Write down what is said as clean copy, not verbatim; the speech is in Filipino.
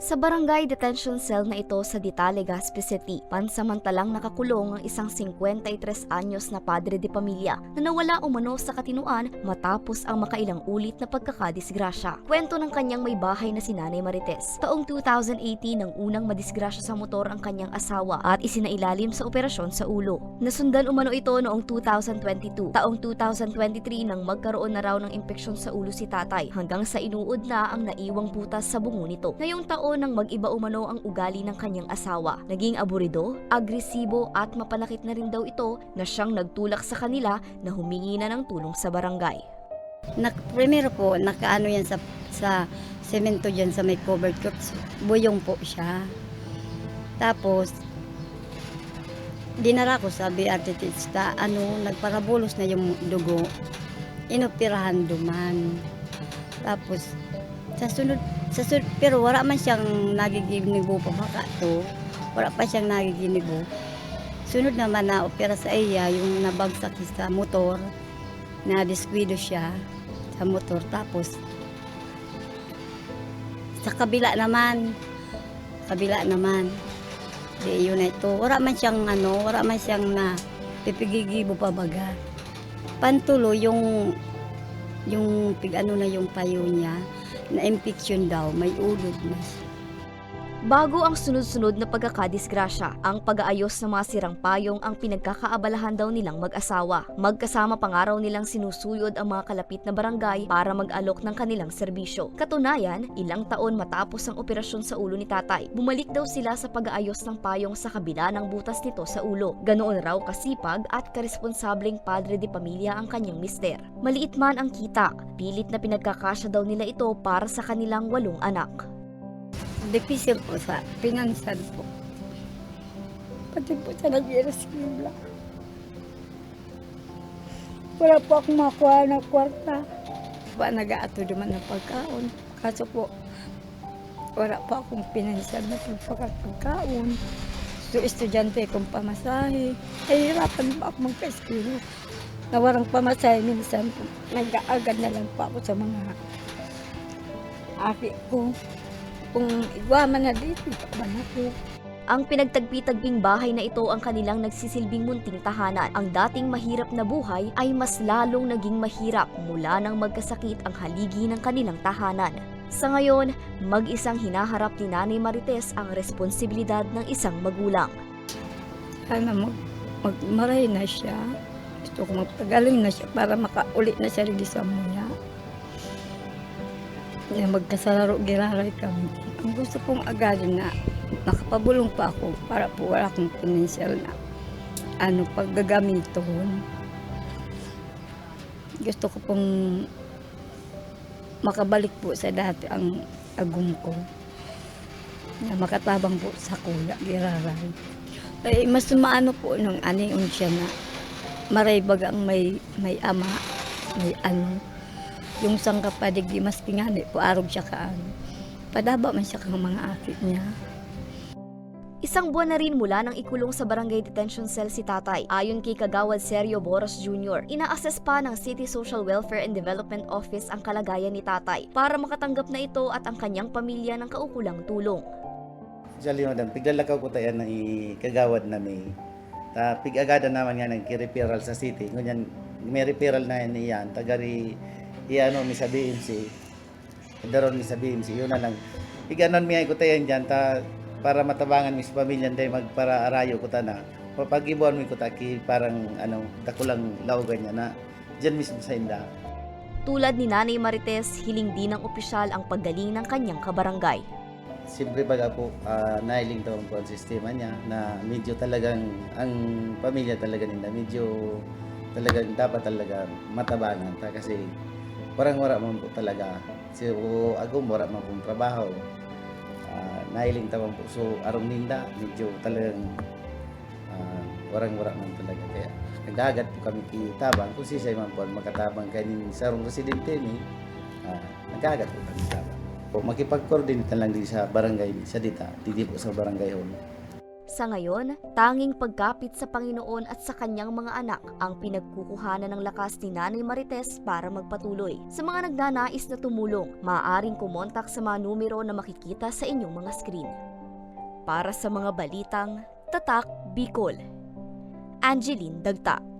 Sa barangay detention cell na ito sa Dita, Legazpi City, pansamantalang nakakulong ang isang 53 anyos na padre de pamilya na nawala umano sa katinuan matapos ang makailang ulit na pagkakadisgrasya. Kwento ng kanyang may bahay na si Nanay Marites. Taong 2018 nang unang madisgrasya sa motor ang kanyang asawa at isinailalim sa operasyon sa ulo. Nasundan umano ito noong 2022. Taong 2023 nang magkaroon na raw ng impeksyon sa ulo si tatay hanggang sa inuod na ang naiwang butas sa bungo nito. Ngayong taon nang mag-iba umano ang ugali ng kanyang asawa. Naging aburido, agresibo at mapanakit na rin daw ito na siyang nagtulak sa kanila na humingi na ng tulong sa barangay. Primero po, nakaano yan sa semento dyan sa may covered courts. Buyong po siya. Tapos, dinara ko sa artista, nagparabulos na yung dugo. Inoperahan duman. Tapos, sa sunod, pero wala man siyang nagiginibo pa baka to. Wala pa siyang nagiginibo. Sunod naman na opera sa iya, yung nabagsak sa motor, na diskwido siya sa motor. Tapos, sa kabila naman, di yun na ito. Wala man siyang na pipigigibo pa baga. Pantulo yung yung payo niya, na infection daw, may ulod na siya. Bago ang sunod-sunod na pagkakadisgrasya, ang pag-aayos ng mga sirang payong ang pinagkakaabalahan daw nilang mag-asawa. Magkasama pa nga raw nilang sinusuyod ang mga kalapit na barangay para mag-alok ng kanilang serbisyo. Katunayan, ilang taon matapos ang operasyon sa ulo ni tatay, bumalik daw sila sa pag-aayos ng payong sa kabila ng butas nito sa ulo. Ganoon raw kasipag at karesponsableng padre de pamilya ang kanyang mister. Maliit man ang kita, pilit na pinagkakasya daw nila ito para sa kanilang 8 anak. Difícil po sa pinansan po. Pati po sa nag-iresibla. Wala po akong makuha ng kwarta. Nag-aato naman ng pagkaon. Kaso po, wala po akong pinansan na pagkaon. So, estudyante kong pamasahe. Nahihirapan po ako magka-eskwela. Nawarang pamasahe minsan po. Nag-aagad na lang po ako sa mga aki ko. Kung igwaman na dito, ba na po. Ang pinagtagpi-tagping bahay na ito ang kanilang nagsisilbing munting tahanan. Ang dating mahirap na buhay ay mas lalong naging mahirap mula nang magkasakit ang haligi ng kanilang tahanan. Sa ngayon, mag-isang hinaharap ni Nanay Marites ang responsibilidad ng isang magulang. Sana magmaray na siya. Gusto ko magpagaling na siya para makaulit na siya rin sa muya. Magkasalaro giraray kami. Ang gusto kong agadin na nakapabulong pa ako para po wala akong financial na paggagamiton. Gusto ko pong makabalik po sa dati ang agum ko. Na makatabang po sa kuya giraray. Ay mas maano po nung anion siya na maray bagang may ama, may yung sang kapadig di mas pingani po arog siya padaba man siya kang mga akit niya. Isang buwan na rin mula nang ikulong sa barangay detention cell si tatay. Ayon kay Kagawad Sergio Boros Jr., ina-assess pa ng City Social Welfare and Development Office ang kalagayan ni tatay para makatanggap na ito at ang kanyang pamilya ng kaukulang tulong. Sali madam, piglalakaw ko tayo na ikagawad na may pig-agada naman nga nag-referral sa city. Ngunyan, may referral na yan, tagari mi sabihin si daron mi sabihin si yun na lang iganon mi ay ko tayo dyan para matabangan mi sa pamilya day magpara arayo ko ta na papagibuan mi ko ta ki parang takulang lawgan niya na dyan mismo sa inda. Tulad ni Nanay Marites, hiling din ng opisyal ang paggaling ng kanyang kabarangay. Siyempre baga po nailing daw ang sistema niya na medyo talagang ang pamilya talaga nila medyo talagang dapat talaga matabangan ta kasi parang wala man po talaga. So, agum wala man pong trabaho. Nailing tawang po. So, arong ninda, medyo talagang wala man talaga. Kaya, nagdagat po kami kitabang. Kung sisay man po, makatabang kayo ni sarong residente ni, nagdagat po kami kitabang. Makipag-coordinate lang din sa barangay, sa dita, hindi po sa barangay hall. Sa ngayon, tanging pagkapit sa Panginoon at sa kanyang mga anak ang pinagkukuhanan ng lakas ni Nanay Marites para magpatuloy. Sa mga nagnanais na tumulong, maaaring kumontak sa mga numero na makikita sa inyong mga screen. Para sa mga balitang Tatak Bicol, Angeline Dagta.